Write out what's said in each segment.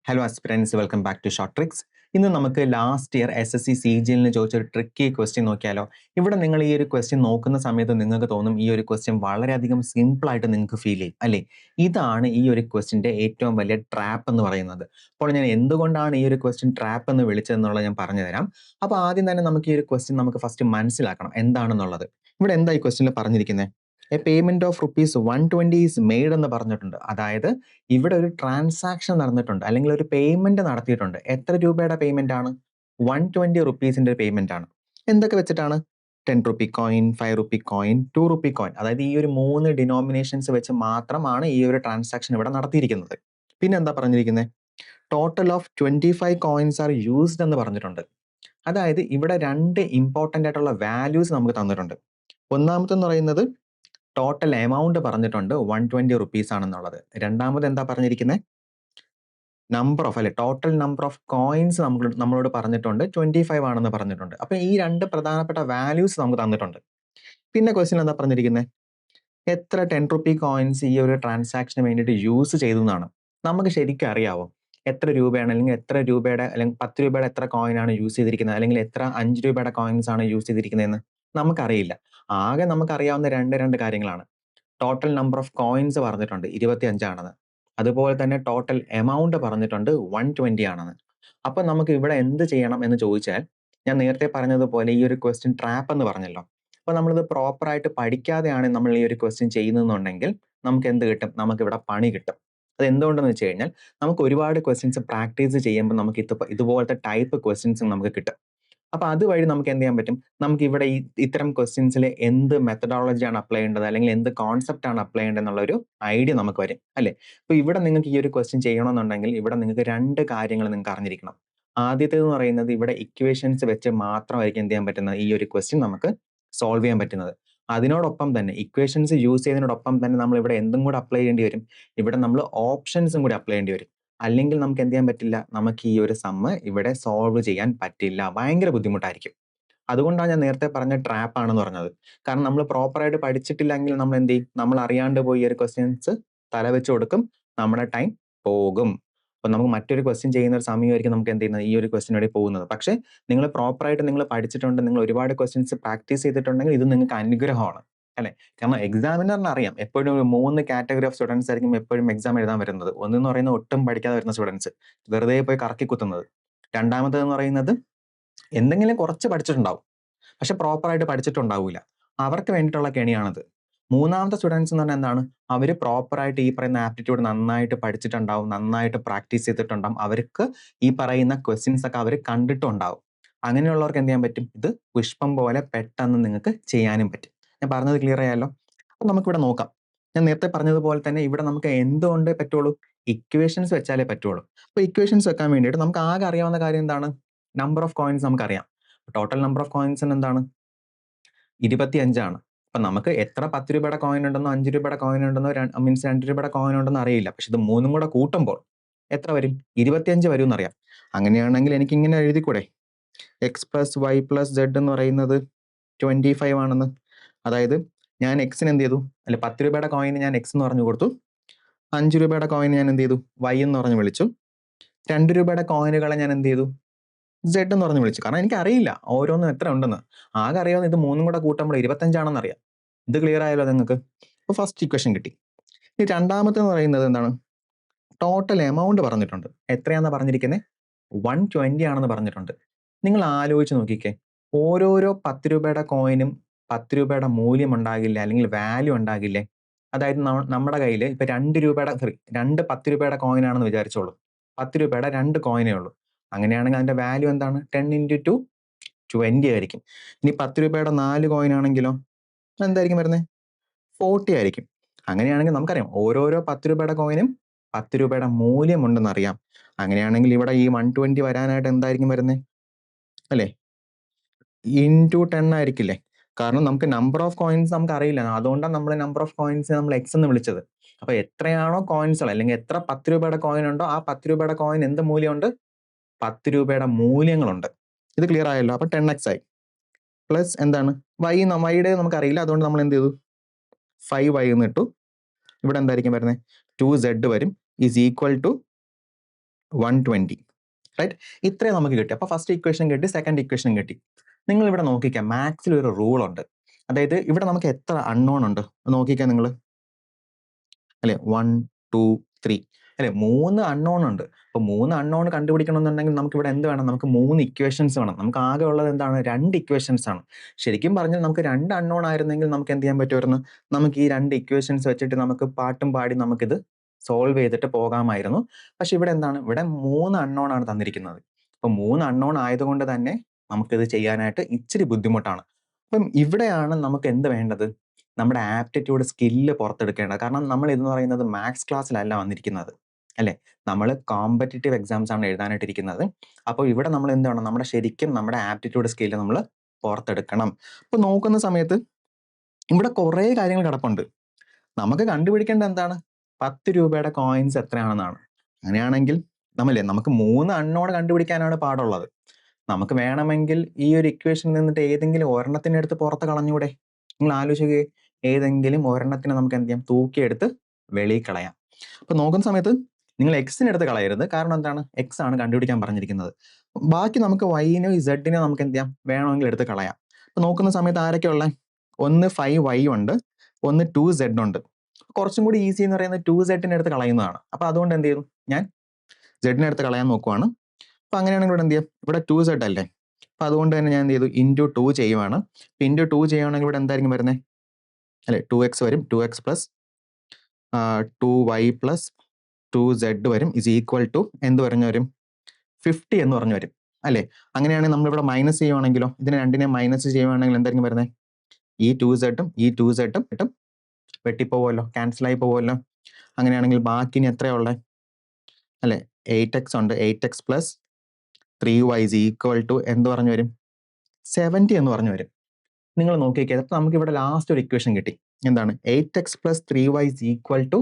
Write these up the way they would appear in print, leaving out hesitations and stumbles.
Hello aspirants, welcome back to short tricks. ഇന്ന് നമുക്ക് last year SSC CGL ചോദിച്ചൊരു tricky question നോക്കിയാലോ. ഇവിടെ നിങ്ങൾ ഈ ഒരു ക്വസ്റ്റ്യൻ നോക്കുന്ന സമയത്ത് നിങ്ങൾക്ക് തോന്നും ഈ ഒരു ക്വസ്റ്റ്യൻ വളരെയധികം സിമ്പിളായിട്ട് നിങ്ങൾക്ക് ഫീൽ ചെയ്യും അല്ലേ. ഇതാണ് ഈ ഒരു ക്വസ്റ്റ്യൻ്റെ ഏറ്റവും വലിയ ട്രാപ്പ് എന്ന് പറയുന്നത്. അപ്പോൾ ഞാൻ എന്തുകൊണ്ടാണ് ഈ ഒരു ക്വസ്റ്റ്യൻ ട്രാപ്പ് എന്ന് വിളിച്ചതെന്നുള്ളത് ഞാൻ പറഞ്ഞു തരാം. അപ്പോൾ ആദ്യം തന്നെ നമുക്ക് ഈ ഒരു ക്വസ്റ്റ്യൻ നമുക്ക് ഫസ്റ്റ് മനസ്സിലാക്കണം എന്താണെന്നുള്ളത്. ഇവിടെ എന്താ ഈ ക്വസ്റ്റ്യനിൽ പറഞ്ഞിരിക്കുന്നത്? A payment of ₹120 is made എന്ന് പറഞ്ഞിട്ടുണ്ട്. അതായത് ഇവിടെ ഒരു ട്രാൻസാക്ഷൻ നടന്നിട്ടുണ്ട് അല്ലെങ്കിൽ ഒരു പേയ്മെന്റ് നടത്തിയിട്ടുണ്ട്. എത്ര രൂപയുടെ പേയ്മെന്റ് ആണ്? ₹120 പേയ്മെന്റ് ആണ്. എന്തൊക്കെ വെച്ചിട്ടാണ്? ₹10 കോയിൻ, ₹5 കോയിൻ, ₹2 കോയിൻ. അതായത് ഈ ഒരു 3 ഡിനോമിനേഷൻസ് വെച്ച് മാത്രമാണ് ഈ ഒരു ട്രാൻസാക്ഷൻ ഇവിടെ നടത്തിയിരിക്കുന്നത്. പിന്നെ എന്താ പറഞ്ഞിരിക്കുന്നത്? Total of 25 coins are used എന്ന് പറഞ്ഞിട്ടുണ്ട്. അതായത് ഇവിടെ രണ്ട് ഇമ്പോർട്ടൻ്റ് ആയിട്ടുള്ള വാല്യൂസ് നമുക്ക് തന്നിട്ടുണ്ട്. ഒന്നാമത്തെന്ന് പറയുന്നത് ടോട്ടൽ എമൗണ്ട് പറഞ്ഞിട്ടുണ്ട് ₹120 ആണെന്നുള്ളത്. രണ്ടാമത് എന്താ പറഞ്ഞിരിക്കുന്നത്? ടോട്ടൽ നമ്പർ ഓഫ് കോയിൻസ് നമ്മളോട് പറഞ്ഞിട്ടുണ്ട് 25 ആണെന്ന് പറഞ്ഞിട്ടുണ്ട്. അപ്പൊ ഈ രണ്ട് പ്രധാനപ്പെട്ട വാല്യൂസ് നമുക്ക് തന്നിട്ടുണ്ട്. പിന്നെ ക്വസ്റ്റ്യൻ എന്താ പറഞ്ഞിരിക്കുന്നത്? എത്ര ₹10 കോയിൻസ് ഈ ഒരു ട്രാൻസാക്ഷന് വേണ്ടിയിട്ട് യൂസ് ചെയ്തു എന്നാണ്. നമുക്ക് ശരിക്കും അറിയാവോ എത്ര രൂപയാണ് അല്ലെങ്കിൽ എത്ര രൂപയുടെ അല്ലെങ്കിൽ 10 രൂപയുടെ എത്ര കോയിനാണ് യൂസ് ചെയ്തിരിക്കുന്നത്, അല്ലെങ്കിൽ എത്ര 5 രൂപയുടെ കോയിൻസ് ആണ് യൂസ് ചെയ്തിരിക്കുന്നതെന്ന് നമുക്കറിയില്ല. ആകെ നമുക്കറിയാവുന്ന രണ്ട് കാര്യങ്ങളാണ്. ടോട്ടൽ നമ്പർ ഓഫ് കോയിൻസ് പറഞ്ഞിട്ടുണ്ട് 25 ആണെന്ന്. അതുപോലെ തന്നെ ടോട്ടൽ എമൗണ്ട് പറഞ്ഞിട്ടുണ്ട് 120 ആണെന്ന്. അപ്പൊ നമുക്ക് ഇവിടെ എന്ത് ചെയ്യണം എന്ന് ചോദിച്ചാൽ, ഞാൻ നേരത്തെ പറഞ്ഞതുപോലെ ഈ ഒരു ക്വസ്റ്റ്യൻ ട്രാപ്പ് എന്ന് പറഞ്ഞല്ലോ. അപ്പൊ നമ്മളിത് പ്രോപ്പർ ആയിട്ട് പഠിക്കാതെയാണ് നമ്മൾ ഈ ഒരു ക്വസ്റ്റ്യൻ ചെയ്യുന്നതെന്നുണ്ടെങ്കിൽ നമുക്ക് എന്ത് കിട്ടും? നമുക്കിവിടെ പണി കിട്ടും. അത് എന്തുകൊണ്ടെന്ന് വെച്ച് കഴിഞ്ഞാൽ നമുക്ക് ഒരുപാട് ക്വസ്റ്റ്യൻസ് പ്രാക്ടീസ് ചെയ്യുമ്പോൾ നമുക്ക് ഇതുപോലത്തെ ടൈപ്പ് ക്വസ്റ്റ്യൻസ് നമുക്ക് കിട്ടും. അപ്പൊ അതുവഴി നമുക്ക് എന്ത് ചെയ്യാൻ പറ്റും? നമുക്ക് ഇവിടെ ഇത്തരം ക്വസ്റ്റ്യൻസിൽ എന്ത് മെത്തഡോളജിയാണ് അപ്ലൈ ചെയ്യേണ്ടത് അല്ലെങ്കിൽ എന്ത് കോൺസെപ്റ്റ് ആണ് അപ്ലൈ ചെയ്യേണ്ടത് എന്നുള്ള ഒരു ഐഡിയ നമുക്ക് വരും അല്ലേ. അപ്പൊ ഇവിടെ നിങ്ങൾക്ക് ഈ ഒരു ക്വസ്റ്റ്യൻ ചെയ്യണമെന്നുണ്ടെങ്കിൽ ഇവിടെ നിങ്ങൾക്ക് രണ്ട് കാര്യങ്ങൾ നിങ്ങൾക്ക് അറിഞ്ഞിരിക്കണം. ആദ്യത്തേതെന്ന് പറയുന്നത് ഇവിടെ ഇക്വേഷൻസ് വെച്ച് മാത്രമായിരിക്കും എന്ത് ചെയ്യാൻ പറ്റുന്നത്? ഈ ഒരു ക്വസ്റ്റ്യൻ നമുക്ക് സോൾവ് ചെയ്യാൻ പറ്റുന്നത്. അതിനോടൊപ്പം തന്നെ ഇക്വേഷൻസ് യൂസ് ചെയ്യുന്നതിനോടൊപ്പം തന്നെ നമ്മൾ ഇവിടെ എന്തും കൂടെ അപ്ലൈ ചെയ്യേണ്ടി വരും? ഇവിടെ നമ്മൾ ഓപ്ഷൻസും കൂടി അപ്ലൈ ചെയ്യേണ്ടി വരും. അല്ലെങ്കിൽ നമുക്ക് എന്ത് ചെയ്യാൻ പറ്റില്ല? നമുക്ക് ഈ ഒരു സമ്മ് ഇവിടെ സോൾവ് ചെയ്യാൻ പറ്റില്ല. ഭയങ്കര ബുദ്ധിമുട്ടായിരിക്കും. അതുകൊണ്ടാണ് ഞാൻ നേരത്തെ പറഞ്ഞ ട്രാപ്പ് ആണെന്ന് പറഞ്ഞത്. കാരണം നമ്മൾ പ്രോപ്പറായിട്ട് പഠിച്ചിട്ടില്ലെങ്കിൽ നമ്മൾ എന്ത് ചെയ്യും? നമ്മൾ അറിയാണ്ട് പോയി ഈ ഒരു ക്വസ്റ്റ്യൻസ് തലവെച്ച് കൊടുക്കും. നമ്മുടെ ടൈം പോകും. അപ്പൊ നമുക്ക് മറ്റൊരു ക്വസ്റ്റ്യൻ ചെയ്യുന്ന ഒരു സമയമായിരിക്കും നമുക്ക് എന്ത് ചെയ്യുന്നത്? ഈ ഒരു ക്വസ്റ്റ്യൻ വഴി പോകുന്നത്. പക്ഷേ നിങ്ങൾ പ്രോപ്പറായിട്ട് നിങ്ങൾ പഠിച്ചിട്ടുണ്ട്, നിങ്ങൾ ഒരുപാട് ക്വസ്റ്റ്യൻസ് പ്രാക്ടീസ് ചെയ്തിട്ടുണ്ടെങ്കിൽ ഇത് നിങ്ങൾക്ക് അനുഗ്രഹമാണ് അല്ലെ. കാരണം എക്സാമിനറിന് അറിയാം എപ്പോഴും 3 കാറ്റഗറി ഓഫ് സ്റ്റുഡൻസ് ആയിരിക്കും എപ്പോഴും എക്സാം എഴുതാൻ വരുന്നത്. ഒന്നെന്ന് പറയുന്നത് ഒട്ടും പഠിക്കാതെ വരുന്ന സ്റ്റുഡൻസ്, വെറുതെ പോയി കറക്കി കുത്തുന്നത്. രണ്ടാമത്തേന്ന് പറയുന്നത് എന്തെങ്കിലും കുറച്ച് പഠിച്ചിട്ടുണ്ടാവും, പക്ഷെ പ്രോപ്പറായിട്ട് പഠിച്ചിട്ടുണ്ടാവില്ല. അവർക്ക് വേണ്ടിയിട്ടുള്ള കെണിയാണത്. മൂന്നാമത്തെ സ്റ്റുഡൻസ് എന്ന് പറഞ്ഞാൽ എന്താണ്? അവർ പ്രോപ്പറായിട്ട് ഈ പറയുന്ന ആപ്റ്റിറ്റ്യൂഡ് നന്നായിട്ട് പഠിച്ചിട്ടുണ്ടാവും, നന്നായിട്ട് പ്രാക്ടീസ് ചെയ്തിട്ടുണ്ടാവും. അവർക്ക് ഈ പറയുന്ന ക്വസ്റ്റ്യൻസ് ഒക്കെ അവർ കണ്ടിട്ടുണ്ടാവും. അങ്ങനെയുള്ളവർക്ക് എന്ത് ചെയ്യാൻ പറ്റും? ഇത് പുഷ്പം പോലെ പെട്ടെന്ന് നിങ്ങൾക്ക് ചെയ്യാനും പറ്റും. ഞാൻ പറഞ്ഞത് ക്ലിയർ ആയല്ലോ. അപ്പൊ നമുക്കിവിടെ നോക്കാം. ഞാൻ നേരത്തെ പറഞ്ഞതുപോലെ തന്നെ ഇവിടെ നമുക്ക് എന്തുകൊണ്ട് പറ്റുള്ളൂ? ഇക്വേഷൻസ് വെച്ചാലേ പറ്റുള്ളൂ. അപ്പൊ ഇക്വേഷൻസ് വെക്കാൻ വേണ്ടിയിട്ട് നമുക്ക് ആകെ അറിയാവുന്ന കാര്യം എന്താണ്? നമ്പർ ഓഫ് കോയിൻസ് നമുക്കറിയാം. ടോട്ടൽ നമ്പർ ഓഫ് കോയിൻസ് എന്താണ്? 25 ആണ്. അപ്പൊ നമുക്ക് എത്ര 10 രൂപയുടെ കോയിൻ ഉണ്ടെന്നോ 5 രൂപയുടെ കോയിൻ ഉണ്ടെന്നോ മീൻസ് 2 രൂപയുടെ കോയിൻ ഉണ്ടെന്നോ അറിയില്ല. പക്ഷെ ഇത് മൂന്നും കൂടെ കൂട്ടുമ്പോൾ എത്ര വരും? 25 വരും എന്നറിയാം. അങ്ങനെയാണെങ്കിൽ എനിക്ക് ഇങ്ങനെ എഴുതിക്കൂടെ? X plus y plus z എന്ന് പറയുന്നത് 25 ആണെന്ന്. അതായത് ഞാൻ എക്സിന് എന്ത് ചെയ്തു? അല്ലെ 10 രൂപയുടെ കോയിന് ഞാൻ എക്സ് എന്ന് പറഞ്ഞു കൊടുത്തു. 5 രൂപയുടെ കോയിന് ഞാൻ എന്ത് ചെയ്തു? വൈ എന്ന് പറഞ്ഞു വിളിച്ചു. 2 രൂപയുടെ കോയിനുകളെ ഞാൻ എന്ത് ചെയ്തു? സെഡ് എന്ന് പറഞ്ഞ് വിളിച്ചു. കാരണം എനിക്ക് അറിയില്ല ഓരോന്നും എത്ര ഉണ്ടെന്ന്. ആകെ അറിയാവുന്ന ഇത് മൂന്നും കൂടെ കൂട്ടുമ്പോൾ 25 ആണെന്ന് അറിയാം. ഇത് ക്ലിയർ ആയല്ലോ നിങ്ങൾക്ക്. അപ്പോൾ ഫസ്റ്റ് ഇക്വേഷൻ കിട്ടി. ഈ രണ്ടാമത്തെ പറയുന്നത് എന്താണ്? ടോട്ടൽ എമൗണ്ട് പറഞ്ഞിട്ടുണ്ട്. എത്രയാണെന്ന് പറഞ്ഞിരിക്കുന്നത്? 120 ആണെന്ന് പറഞ്ഞിട്ടുണ്ട്. നിങ്ങൾ ആലോചിച്ച് നോക്കിക്കേ, ഓരോരോ 10 രൂപയുടെ കോയിനും 10 രൂപയുടെ മൂല്യം ഉണ്ടാകില്ലേ, അല്ലെങ്കിൽ വാല്യൂ ഉണ്ടാകില്ലേ? അതായത് നമ്മുടെ കയ്യിൽ ഇപ്പൊ 2 10 രൂപയുടെ കോയിൻ ആണെന്ന് വിചാരിച്ചോളൂ. 10 രൂപയുടെ 2 കോയിനേ ഉള്ളൂ. അങ്ങനെയാണെങ്കിൽ അതിന്റെ വാല്യൂ എന്താണ്? 10 × 2 20 ആയിരിക്കും. ഇനി 10 രൂപയുടെ 4 കോയിൻ ആണെങ്കിലോ എന്തായിരിക്കും വരുന്നത്? 40 ആയിരിക്കും. അങ്ങനെയാണെങ്കിൽ നമുക്കറിയാം ഓരോരോ 10 രൂപയുടെ കോയിനും 10 രൂപയുടെ മൂല്യം ഉണ്ടെന്ന് അറിയാം. അങ്ങനെയാണെങ്കിൽ ഇവിടെ ഈ 120 വരാനായിട്ട് എന്തായിരിക്കും വരുന്നത്? അല്ലേ, ഇൻറ്റു 10 ആയിരിക്കില്ലേ? കാരണം നമുക്ക് നമ്പർ ഓഫ് കോയിൻസ് നമുക്ക് അറിയില്ല. അതുകൊണ്ടാണ് നമ്മൾ നമ്പർ ഓഫ് കോയിൻസ് നമ്മൾ എക്സ് എന്ന് വിളിച്ചത്. അപ്പൊ എത്രയാണോ കോയിൻസ് അല്ലെങ്കിൽ എത്ര 10 രൂപയുടെ കോയിൻ ഉണ്ടോ ആ 10 രൂപയുടെ കോയിൻ എന്ത് മൂല്യമുണ്ട്? 10 രൂപയുടെ മൂല്യങ്ങളുണ്ട്. ഇത് ക്ലിയർ ആയല്ലോ. അപ്പൊ 10x ആയി. പ്ലസ് എന്താണ്? വൈയുടെ നമുക്കറിയില്ല, അതുകൊണ്ട് നമ്മൾ എന്ത് ചെയ്തു? 5y എന്ന് ഇട്ടു. ഇവിടെ എന്തായിരിക്കും വരുന്നത്? 2z വരും. Is equal to 120, right? ഇത്രയും നമുക്ക് കിട്ടി. അപ്പോൾ ഫസ്റ്റ് ഇക്വേഷൻ കിട്ടി, സെക്കൻഡ് ഇക്വേഷൻ കിട്ടി. നിങ്ങൾ ഇവിടെ നോക്കിക്കാം, മാത്സിൽ ഒരു റൂൾ ഉണ്ട്. അതായത് ഇവിടെ നമുക്ക് എത്ര അൺനോൺ ഉണ്ട് നോക്കിക്കാം നിങ്ങൾ, അല്ലെ? 1, 2, 3, അല്ലെ? 3 അൺനോൺ ഉണ്ട്. അപ്പൊ 3 അൺനോൺ കണ്ടുപിടിക്കണമെന്നുണ്ടെങ്കിൽ നമുക്ക് ഇവിടെ എന്ത് വേണം? നമുക്ക് 3 ഇക്വേഷൻസ് വേണം. നമുക്ക് ആകെ ഉള്ളത് എന്താണ്? 2 ഇക്വേഷൻസ് ആണ്. ശരിക്കും പറഞ്ഞാൽ നമുക്ക് 2 അൺനോൺ ആയിരുന്നെങ്കിൽ നമുക്ക് എന്ത് ചെയ്യാൻ പറ്റുമായിരുന്നു? നമുക്ക് ഈ 2 ഇക്വേഷൻസ് വെച്ചിട്ട് നമുക്ക് പാട്ടും പാടി നമുക്കിത് സോൾവ് ചെയ്തിട്ട് പോകാമായിരുന്നു. പക്ഷെ ഇവിടെ എന്താണ്? ഇവിടെ 3 അൺനോൺ ആണ് തന്നിരിക്കുന്നത്. അപ്പൊ 3 അൺനോൺ ആയതുകൊണ്ട് തന്നെ നമുക്കിത് ചെയ്യാനായിട്ട് ഇച്ചിരി ബുദ്ധിമുട്ടാണ്. അപ്പം ഇവിടെയാണ് നമുക്ക് എന്ത് വേണ്ടത്? നമ്മുടെ ആപ്റ്റിറ്റ്യൂഡ് സ്കില്ല് പുറത്തെടുക്കേണ്ടത്. കാരണം നമ്മൾ ഇതെന്ന് പറയുന്നത് മാത്സ് ക്ലാസ്സിലല്ല വന്നിരിക്കുന്നത്, അല്ലേ? നമ്മൾ കോമ്പറ്റേറ്റീവ് എക്സാംസ് ആണ് എഴുതാനായിട്ടിരിക്കുന്നത്. അപ്പോൾ ഇവിടെ നമ്മൾ എന്ത് വേണം? നമ്മുടെ ശരിക്കും നമ്മുടെ ആപ്റ്റിറ്റ്യൂഡ് സ്കില്ല് നമ്മൾ പുറത്തെടുക്കണം. അപ്പോൾ നോക്കുന്ന സമയത്ത് ഇവിടെ കുറേ കാര്യങ്ങൾ കിടപ്പുണ്ട്. നമുക്ക് കണ്ടുപിടിക്കേണ്ടത് എന്താണ്? 10 രൂപയുടെ കോയിൻസ് എത്രയാണെന്നാണ്. അങ്ങനെയാണെങ്കിൽ നമുക്ക് 3 അൺനോൺ കണ്ടുപിടിക്കാനാണ് പാടുള്ളത്. നമുക്ക് വേണമെങ്കിൽ ഈ ഒരു ഇക്വേഷനിൽ നിന്നിട്ട് ഏതെങ്കിലും ഒരെണ്ണത്തിനെ എടുത്ത് പുറത്ത് കളഞ്ഞൂടെ? നിങ്ങൾ ആലോചിക്കുക, ഏതെങ്കിലും ഒരെണ്ണത്തിനെ നമുക്ക് എന്ത് ചെയ്യാം? തൂക്കിയെടുത്ത് വെളിയിൽ കളയാം. അപ്പൊ നോക്കുന്ന സമയത്ത് നിങ്ങൾ എക്സിനെ എടുത്ത് കളയരുത്. കാരണം എന്താണ്? എക്സ് ആണ് കണ്ടുപിടിക്കാൻ പറഞ്ഞിരിക്കുന്നത്. ബാക്കി നമുക്ക് വൈനോ സെഡിനോ നമുക്ക് എന്ത് ചെയ്യാം? വേണമെങ്കിൽ എടുത്ത് കളയാം. അപ്പൊ നോക്കുന്ന സമയത്ത് ആരൊക്കെയുള്ള? ഒന്ന് 5y ഉണ്ട്, ഒന്ന് 2z ഉണ്ട്. കുറച്ചും കൂടി ഈസി എന്ന് പറയുന്നത് 2z എടുത്ത് കളയുന്നതാണ്. അപ്പൊ അതുകൊണ്ട് എന്ത് ചെയ്തു? ഞാൻ z എടുത്ത് കളയാൻ നോക്കുവാണ്. അപ്പൊ അങ്ങനെയാണെങ്കിൽ ഇവിടെ എന്ത് ചെയ്യാം? ഇവിടെ 2z അല്ലേ? അപ്പൊ അതുകൊണ്ട് തന്നെ ഞാൻ എന്ത് ചെയ്തു? ഇൻറ്റു 2 ചെയ്യുവാണ്. ഇൻറ്റു 2 ചെയ്യുവാണെങ്കിൽ ഇവിടെ എന്തായിരിക്കും വരുന്നത്? അല്ലെ, 2x വരും. 2x plus 2y plus 2z വരും. ഇസ് ഈക്വൽ ടു എന്ത് പറഞ്ഞു വരും? 50 എന്ന് പറഞ്ഞു വരും, അല്ലേ? അങ്ങനെയാണെങ്കിൽ നമ്മളിവിടെ മൈനസ് ചെയ്യുവാണെങ്കിലോ, ഇതിനെ രണ്ടിനെ മൈനസ് ചെയ്യുവാണെങ്കിൽ എന്തായിരിക്കും വരുന്നത്? ഈ 2z ഈ 2z കിട്ടും, വെട്ടിപ്പോവുമല്ലോ, ക്യാൻസൽ ആയി പോവുമല്ലോ. അങ്ങനെയാണെങ്കിൽ ബാക്കി ഇനി എത്രയാ ഉള്ളത്? അല്ലെ, 8x ഉണ്ട്. 8x plus 3y is equal to എന്ത് പറഞ്ഞു വരും? 70 എന്ന് പറഞ്ഞു വരും. നിങ്ങൾ നോക്കിക്കേ, അപ്പൊ നമുക്ക് ഇവിടെ ലാസ്റ്റ് ഒരു ഇക്വേഷൻ കിട്ടി. എന്താണ്? 8x plus 3y is equal to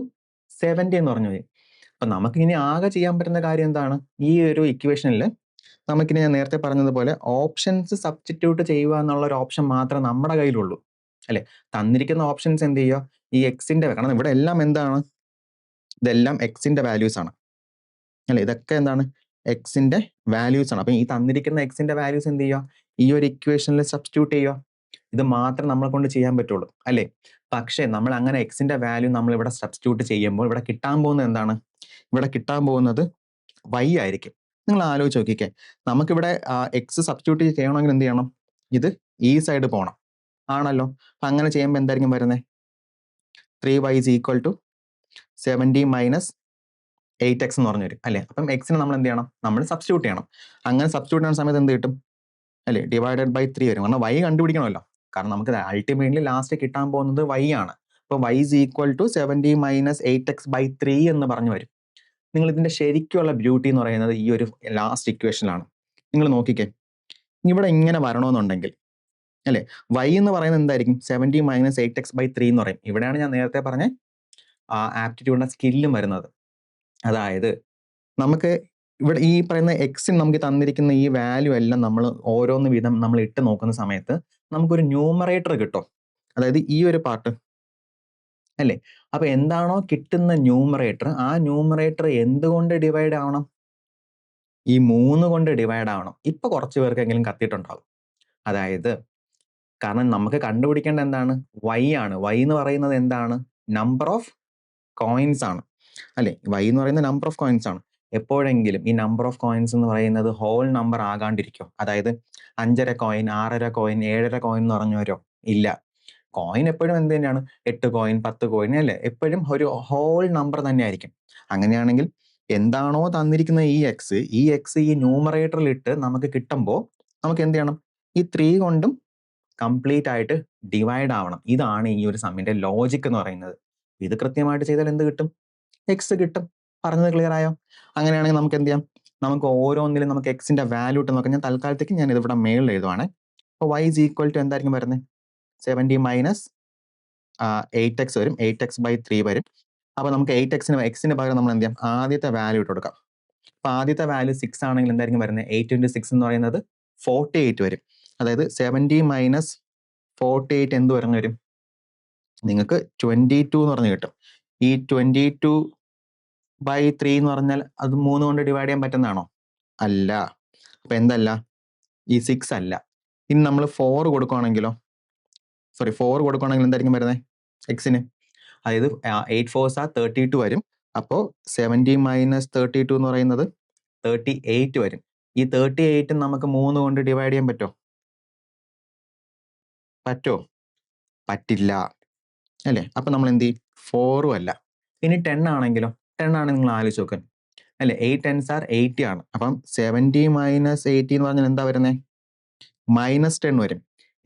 70 എന്ന് പറഞ്ഞു വരും. അപ്പൊ നമുക്ക് ഇനി ആകെ ചെയ്യാൻ പറ്റുന്ന കാര്യം എന്താണ്? ഈ ഒരു ഇക്വേഷനിൽ നമുക്കിനി ഞാൻ നേരത്തെ പറഞ്ഞതുപോലെ ഓപ്ഷൻസ് സബ്സ്റ്റിറ്റ്യൂട്ട് ചെയ്യുക എന്നുള്ള ഒരു ഓപ്ഷൻ മാത്രമേ നമ്മുടെ കയ്യിലുള്ളൂ, അല്ലെ? തന്നിരിക്കുന്ന ഓപ്ഷൻസ് എന്ത് ചെയ്യുക? ഈ എക്സിന്റെ, കാരണം ഇവിടെ എല്ലാം എന്താണ്? ഇതെല്ലാം എക്സിന്റെ വാല്യൂസ് ആണ്, അല്ലെ? ഇതൊക്കെ എന്താണ്? എക്സിന്റെ വാല്യൂസ് ആണ്. അപ്പൊ ഈ തന്നിരിക്കുന്ന എക്സിന്റെ വാല്യൂസ് എന്ത് ചെയ്യുക? ഈ ഒരു ഇക്വേഷനിൽ സബ്സ്റ്റിറ്റ്യൂട്ട് ചെയ്യുക. ഇത് മാത്രം നമ്മളെ കൊണ്ട് ചെയ്യാൻ പറ്റുള്ളൂ, അല്ലേ? പക്ഷേ നമ്മൾ അങ്ങനെ എക്സിന്റെ വാല്യൂ നമ്മൾ ഇവിടെ സബ്സ്റ്റിറ്റ്യൂട്ട് ചെയ്യുമ്പോൾ ഇവിടെ കിട്ടാൻ പോകുന്നത് എന്താണ്? ഇവിടെ കിട്ടാൻ പോകുന്നത് y ആയിരിക്കും. നിങ്ങൾ ആലോചിച്ച് നോക്കിക്കേ, നമുക്കിവിടെ എക്സ് സബ്സ്റ്റിറ്റ്യൂട്ട് ചെയ്യണമെങ്കിൽ എന്ത് ചെയ്യണം? ഇത് ഈ സൈഡ് പോകണം, ആണല്ലോ? അപ്പൊ അങ്ങനെ ചെയ്യുമ്പോൾ എന്തായിരിക്കും വരുന്നത്? 3y is equal to 70 minus 8x എന്ന് പറഞ്ഞു വരും, അല്ലേ? അപ്പം എക്സിന് നമ്മൾ എന്ത് ചെയ്യണം? നമ്മൾ സബ്സ്റ്റിറ്റ്യൂട്ട് ചെയ്യണം. അങ്ങനെ സബ്സ്റ്റിറ്റ്യൂട്ട് ചെയ്യുന്ന സമയത്ത് എന്ത് കിട്ടും? അല്ലേ, ഡിവൈഡഡ് ബൈ 3 വരും. കാരണം y കണ്ടുപിടിക്കണമല്ലോ. കാരണം നമുക്ക് അൾട്ടിമേറ്റ്ലി ലാസ്റ്റ് കിട്ടാൻ പോകുന്നത് y ആണ്. അപ്പൊ y is equal to 70 minus 8x by 3 എന്ന് പറഞ്ഞു വരും. നിങ്ങൾ ഇതിന്റെ ശരിക്കുള്ള ബ്യൂട്ടി എന്ന് പറയുന്നത് ഈ ഒരു ലാസ്റ്റ് ഇക്വേഷനിലാണ്. നിങ്ങൾ നോക്കിക്കേ, ഇവിടെ ഇങ്ങനെ വരണമെന്നുണ്ടെങ്കിൽ, അല്ലെ, y എന്ന് പറയുന്നത് എന്തായിരിക്കും? 70 മൈനസ് 8x ബൈ 3 എന്ന് പറയും. ഇവിടെയാണ് ഞാൻ നേരത്തെ പറഞ്ഞ ആപ്റ്റിറ്റ്യൂഡിന്റെ സ്കില്ലും വരുന്നത്. അതായത് നമുക്ക് ഇവിടെ ഈ പറയുന്ന എക്സിന് നമുക്ക് തന്നിരിക്കുന്ന ഈ വാല്യൂ എല്ലാം നമ്മൾ ഓരോന്ന് വീതം നമ്മൾ ഇട്ട് നോക്കുന്ന സമയത്ത് നമുക്കൊരു ന്യൂമറേറ്റർ കിട്ടും. അതായത് ഈ ഒരു പാർട്ട്, അല്ലേ? അപ്പൊ എന്താണോ കിട്ടുന്ന ന്യൂമറേറ്റർ, ആ ന്യൂമറേറ്റർ എന്തുകൊണ്ട് ഡിവൈഡ് ആവണം? ഈ 3 കൊണ്ട് ഡിവൈഡ് ആവണം. ഇപ്പൊ കുറച്ച് പേർക്കെങ്കിലും കത്തിയിട്ടുണ്ടാവും. അതായത് കാരണം നമുക്ക് കണ്ടുപിടിക്കേണ്ട എന്താണ്? y ആണ്. y എന്ന് പറയുന്നത് എന്താണ്? നമ്പർ ഓഫ് കോയിൻസ് ആണ്, അല്ലെ? y എന്ന് പറയുന്നത് നമ്പർ ഓഫ് കോയിൻസ് ആണ്. എപ്പോഴെങ്കിലും ഈ നമ്പർ ഓഫ് കോയിൻസ് എന്ന് പറയുന്നത് ഹോൾ നമ്പർ ആകാണ്ടിരിക്കും. അതായത് 5.5 കോയിൻ, 6.5 കോയിൻ, 7.5 കോയിൻ എന്ന് പറഞ്ഞു വരോ? ഇല്ല. കോയിൻ എപ്പോഴും എന്ത് തന്നെയാണ്? 8 കോയിൻ, 10 കോയിൻ, അല്ലേ? എപ്പോഴും ഒരു ഹോൾ നമ്പർ തന്നെ ആയിരിക്കും. അങ്ങനെയാണെങ്കിൽ എന്താണോ തന്നിരിക്കുന്ന ഈ എക്സ് ഈ ന്യൂമറേറ്ററിൽ ഇട്ട് നമുക്ക് കിട്ടുമ്പോൾ നമുക്ക് എന്ത് ചെയ്യണം? ഈ 3 കൊണ്ടും കംപ്ലീറ്റ് ആയിട്ട് ഡിവൈഡ് ആവണം. ഇതാണ് ഈ ഒരു സമ്മിന്റെ ലോജിക് എന്ന് പറയുന്നത്. ഇത് കൃത്യമായിട്ട് ചെയ്താൽ എന്ത് കിട്ടും? എക്സ് കിട്ടും. പറഞ്ഞത് ക്ലിയർ ആയോ? അങ്ങനെയാണെങ്കിൽ നമുക്ക് എന്ത് ചെയ്യാം? നമുക്ക് ഓരോന്നിലും നമുക്ക് എക്സിന്റെ വാല്യൂ ഇട്ട് നോക്കാം. ഞാൻ തൽക്കാലത്തേക്ക് ഞാൻ ഇതിവിടെ മേളിൽ എഴുതുവാണ്. അപ്പോൾ y is equal to എന്തായിരിക്കും വരുന്നത്? 70 മൈനസ് 8x വരും. 8x ബൈ 3 വരും. അപ്പൊ നമുക്ക് എക്സിന് പകരം നമ്മൾ എന്ത് ചെയ്യാം? ആദ്യത്തെ വാല്യൂ ഇട്ട് കൊടുക്കാം. അപ്പൊ ആദ്യത്തെ വാല്യൂ 6 ആണെങ്കിൽ എന്തായിരിക്കും വരുന്നത്? 8 into 6 എന്ന് പറയുന്നത് 48 വരും. അതായത് 70 മൈനസ് 48 എന്ത് പറഞ്ഞു വരും? നിങ്ങൾക്ക് 22 എന്ന് പറഞ്ഞ് കിട്ടും. ഈ 22 ബൈ 3 എന്ന് പറഞ്ഞാൽ അത് 3 കൊണ്ട് ഡിവൈഡ് ചെയ്യാൻ പറ്റുന്നതാണോ? അല്ല. അപ്പൊ എന്തല്ല? ഈ 6 അല്ല. ഇനി നമ്മൾ 4 കൊടുക്കുകയാണെങ്കിലോ? സോറി 4 കൊടുക്കുകയാണെങ്കിൽ എന്തായിരിക്കും വരുന്നത് എക്സിന്? അതായത് 8 4s are 32 വരും. അപ്പോൾ 70 മൈനസ് 32 എന്ന് പറയുന്നത് 38 വരും. ഈ 38 നമുക്ക് 3 കൊണ്ട് ഡിവൈഡ് ചെയ്യാൻ പറ്റുമോ? പറ്റില്ല അല്ലേ? അപ്പൊ നമ്മൾ എന്ത് ചെയ്യും? 4ഉം അല്ല. ഇനി 10 ആണെങ്കിലോ? 10 ആണെങ്കിൽ നിങ്ങൾ ആലോചിച്ച് നോക്ക് അല്ലെ, 8 10s are 80 ആണ്. അപ്പം 70 മൈനസ് 80 എന്ന് പറഞ്ഞാൽ എന്താ വരുന്നത്? -10 വരും.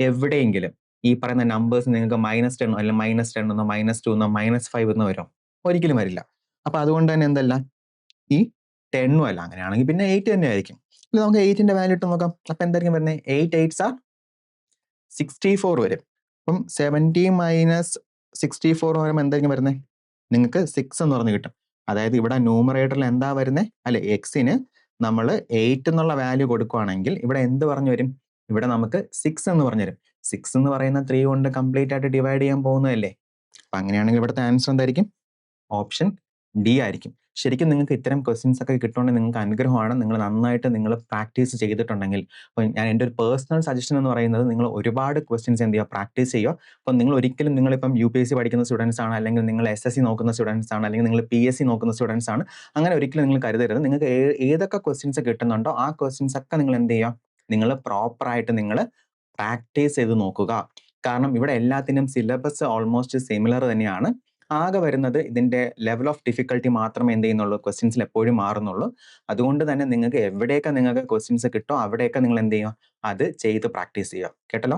എവിടെയെങ്കിലും ഈ പറയുന്ന നമ്പേഴ്സ് നിങ്ങൾക്ക് -10 അല്ലെങ്കിൽ -10 എന്നോ -2 എന്നോ -5 എന്നോ വരും? ഒരിക്കലും വരില്ല. അപ്പൊ അതുകൊണ്ട് തന്നെ എന്തല്ല, ഈ 10ഉം അല്ല. അങ്ങനെയാണെങ്കിൽ പിന്നെ 8 തന്നെ ആയിരിക്കും. ഇനി നമുക്ക് 8ന്റെ വാല്യൂ ഇട്ട് നോക്കാം. അപ്പൊ എന്തായിരിക്കും വരുന്നത്? 8 8s are 64 വരും. അപ്പം 70 മൈനസ് 64 വരുമ്പോൾ എന്തായിരിക്കും വരുന്നത്? നിങ്ങൾക്ക് 6 എന്ന് പറഞ്ഞ് കിട്ടും. അതായത് ഇവിടെ ന്യൂമറേറ്ററിൽ എന്താ വരുന്നത്? അല്ലെ, എക്സിന് നമ്മൾ 8 എന്നുള്ള വാല്യൂ കൊടുക്കുകയാണെങ്കിൽ ഇവിടെ എന്ത് പറഞ്ഞു വരും? ഇവിടെ നമുക്ക് 6 എന്ന് പറഞ്ഞു വരും. 6 എന്ന് പറയുന്ന 3 കൊണ്ട് കംപ്ലീറ്റ് ആയിട്ട് ഡിവൈഡ് ചെയ്യാൻ പോകുന്നതല്ലേ. അപ്പൊ അങ്ങനെയാണെങ്കിൽ ഇവിടുത്തെ ആൻസർ എന്തായിരിക്കും? ഓപ്ഷൻ ഡി ആയിരിക്കും. ശരിക്കും നിങ്ങൾക്ക് ഇത്തരം ക്വസ്റ്റ്യൻസ് ഒക്കെ കിട്ടുവാണെങ്കിൽ നിങ്ങൾക്ക് അനുഗ്രഹമാണ്. നിങ്ങൾ നന്നായിട്ട് നിങ്ങൾ പ്രാക്ടീസ് ചെയ്തിട്ടുണ്ടെങ്കിൽ. അപ്പോൾ ഞാൻ എൻ്റെ ഒരു പേഴ്സണൽ സജഷൻ എന്ന് പറയുന്നത് നിങ്ങൾ ഒരുപാട് ക്വസ്റ്റ്യൻസ് എന്ത് ചെയ്യുക, പ്രാക്ടീസ് ചെയ്യുക. അപ്പം നിങ്ങൾ ഒരിക്കലും നിങ്ങളിപ്പം UPSC പഠിക്കുന്ന സ്റ്റുഡൻസ് ആണ്, അല്ലെങ്കിൽ നിങ്ങൾ SSC നോക്കുന്ന സ്റ്റുഡൻസ് ആണ്, അല്ലെങ്കിൽ നിങ്ങൾ PSC നോക്കുന്ന സ്റ്റുഡൻസ് ആണ്, അങ്ങനെ ഒരിക്കലും നിങ്ങൾ കരുതരുത്. നിങ്ങൾക്ക് ഏതൊക്കെ ക്വസ്റ്റ്യൻസ് കിട്ടുന്നുണ്ടോ ആ ക്വസ്റ്റ്യൻസ് ഒക്കെ നിങ്ങൾ എന്ത് ചെയ്യുക, നിങ്ങൾ പ്രോപ്പറായിട്ട് നിങ്ങൾ പ്രാക്ടീസ് ചെയ്ത് നോക്കുക. കാരണം ഇവിടെ എല്ലാത്തിനും സിലബസ് ഓൾമോസ്റ്റ് സിമിലർ തന്നെയാണ്. ആകെ വരുന്നത് ഇതിന്റെ ലെവൽ ഓഫ് ഡിഫിക്കൽട്ടി മാത്രമേ എന്ത് ചെയ്യുന്നുള്ളൂ, ക്വസ്റ്റ്യൻസിൽ എപ്പോഴും മാറുന്നുള്ളൂ. അതുകൊണ്ട് തന്നെ നിങ്ങൾക്ക് എവിടെയൊക്കെ നിങ്ങൾക്ക് ക്വസ്റ്റ്യൻസ് കിട്ടോ അവിടെയൊക്കെ നിങ്ങൾ എന്ത് ചെയ്യുക, അത് ചെയ്ത് പ്രാക്ടീസ് ചെയ്യുക. കേട്ടല്ലോ?